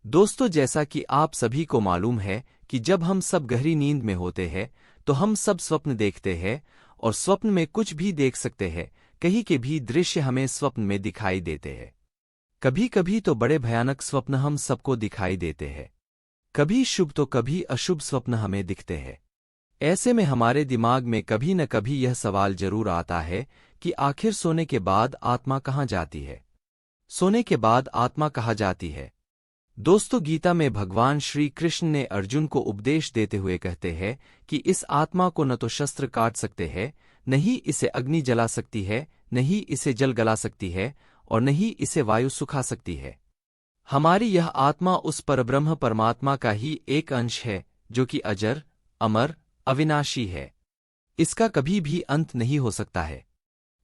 दोस्तों, जैसा कि आप सभी को मालूम है कि जब हम सब गहरी नींद में होते हैं तो हम सब स्वप्न देखते हैं और स्वप्न में कुछ भी देख सकते हैं। कहीं के भी दृश्य हमें स्वप्न में दिखाई देते हैं। कभी कभी तो बड़े भयानक स्वप्न हम सबको दिखाई देते हैं। कभी शुभ तो कभी अशुभ स्वप्न हमें दिखते हैं। ऐसे में हमारे दिमाग में कभी न कभी यह सवाल जरूर आता है कि आखिर सोने के बाद आत्मा कहाँ जाती है। सोने के बाद आत्मा कहाँ जाती है। दोस्तों, गीता में भगवान श्री कृष्ण ने अर्जुन को उपदेश देते हुए कहते हैं कि इस आत्मा को न तो शस्त्र काट सकते हैं, न ही इसे अग्नि जला सकती है, न ही इसे जल गला सकती है और न ही इसे वायु सुखा सकती है। हमारी यह आत्मा उस परब्रह्म परमात्मा का ही एक अंश है जो कि अजर, अमर, अविनाशी है। इसका कभी भी अंत नहीं हो सकता है।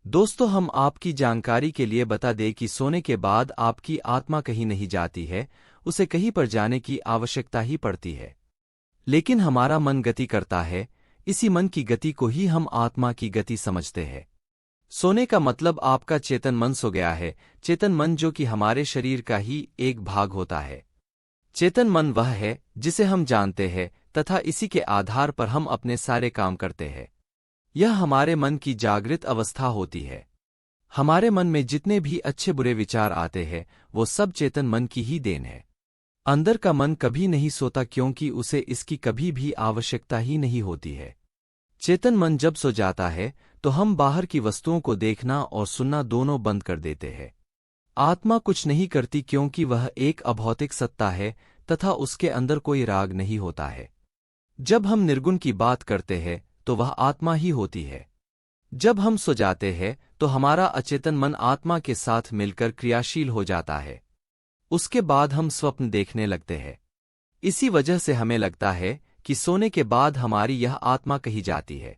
दोस्तों, हम आपकी जानकारी के लिए बता दें कि सोने के बाद आपकी आत्मा कहीं नहीं जाती है, उसे कहीं पर जाने की आवश्यकता ही पड़ती है। लेकिन हमारा मन गति करता है, इसी मन की गति को ही हम आत्मा की गति समझते हैं। सोने का मतलब आपका चेतन मन सो गया है। चेतन मन जो कि हमारे शरीर का ही एक भाग होता है। चेतन मन वह है जिसे हम जानते हैं तथा इसी के आधार पर हम अपने सारे काम करते हैं। यह हमारे मन की जागृत अवस्था होती है। हमारे मन में जितने भी अच्छे बुरे विचार आते हैं वो सब चेतन मन की ही देन है। अंदर का मन कभी नहीं सोता क्योंकि उसे इसकी कभी भी आवश्यकता ही नहीं होती है। चेतन मन जब सो जाता है तो हम बाहर की वस्तुओं को देखना और सुनना दोनों बंद कर देते हैं। आत्मा कुछ नहीं करती क्योंकि वह एक अभौतिक सत्ता है तथा उसके अंदर कोई राग नहीं होता है। जब हम निर्गुण की बात करते हैं तो वह आत्मा ही होती है। जब हम सो जाते हैं तो हमारा अचेतन मन आत्मा के साथ मिलकर क्रियाशील हो जाता है। उसके बाद हम स्वप्न देखने लगते हैं। इसी वजह से हमें लगता है कि सोने के बाद हमारी यह आत्मा कहीं जाती है।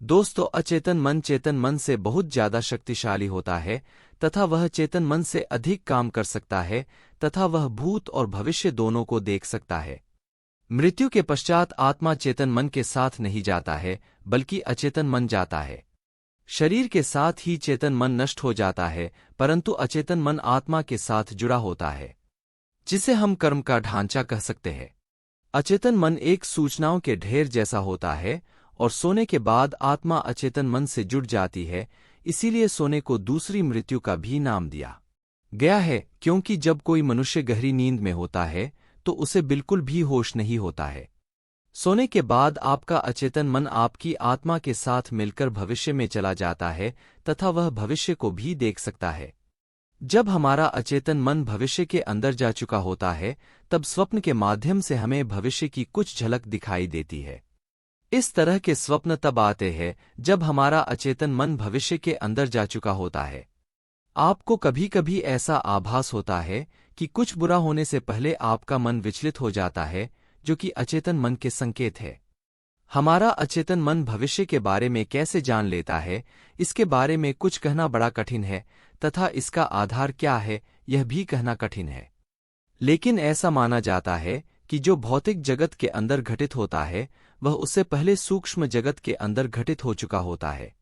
दोस्तों, अचेतन मन चेतन मन से बहुत ज्यादा शक्तिशाली होता है तथा वह चेतन मन से अधिक काम कर सकता है तथा वह भूत और भविष्य दोनों को देख सकता है। मृत्यु के पश्चात आत्मा चेतन मन के साथ नहीं जाता है बल्कि अचेतन मन जाता है। शरीर के साथ ही चेतन मन नष्ट हो जाता है, परंतु अचेतन मन आत्मा के साथ जुड़ा होता है, जिसे हम कर्म का ढांचा कह सकते हैं। अचेतन मन एक सूचनाओं के ढेर जैसा होता है और सोने के बाद आत्मा अचेतन मन से जुड़ जाती है। इसीलिए सोने को दूसरी मृत्यु का भी नाम दिया गया है, क्योंकि जब कोई मनुष्य गहरी नींद में होता है तो उसे बिल्कुल भी होश नहीं होता है। सोने के बाद आपका अचेतन मन आपकी आत्मा के साथ मिलकर भविष्य में चला जाता है तथा वह भविष्य को भी देख सकता है। जब हमारा अचेतन मन भविष्य के अंदर जा चुका होता है तब स्वप्न के माध्यम से हमें भविष्य की कुछ झलक दिखाई देती है। इस तरह के स्वप्न तब आते हैं जब हमारा अचेतन मन भविष्य के अंदर जा चुका होता है। आपको कभी कभी ऐसा आभास होता है कि कुछ बुरा होने से पहले आपका मन विचलित हो जाता है, जो कि अचेतन मन के संकेत है। हमारा अचेतन मन भविष्य के बारे में कैसे जान लेता है, इसके बारे में कुछ कहना बड़ा कठिन है तथा इसका आधार क्या है यह भी कहना कठिन है। लेकिन ऐसा माना जाता है कि जो भौतिक जगत के अंदर घटित होता है वह उससे पहले सूक्ष्म जगत के अंदर घटित हो चुका होता है।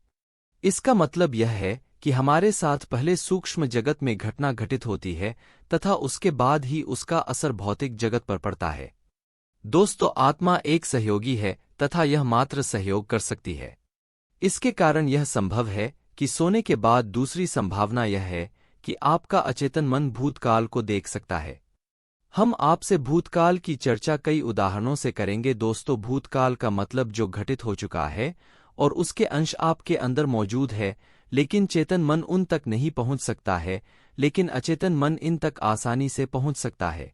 इसका मतलब यह है कि हमारे साथ पहले सूक्ष्म जगत में घटना घटित होती है तथा उसके बाद ही उसका असर भौतिक जगत पर पड़ता है। दोस्तों, आत्मा एक सहयोगी है तथा यह मात्र सहयोग कर सकती है। इसके कारण यह संभव है कि सोने के बाद दूसरी संभावना यह है कि आपका अचेतन मन भूतकाल को देख सकता है। हम आपसे भूतकाल की चर्चा कई उदाहरणों से करेंगे। दोस्तों, भूतकाल का मतलब जो घटित हो चुका है और उसके अंश आपके अंदर मौजूद है, लेकिन चेतन मन उन तक नहीं पहुंच सकता है, लेकिन अचेतन मन इन तक आसानी से पहुंच सकता है।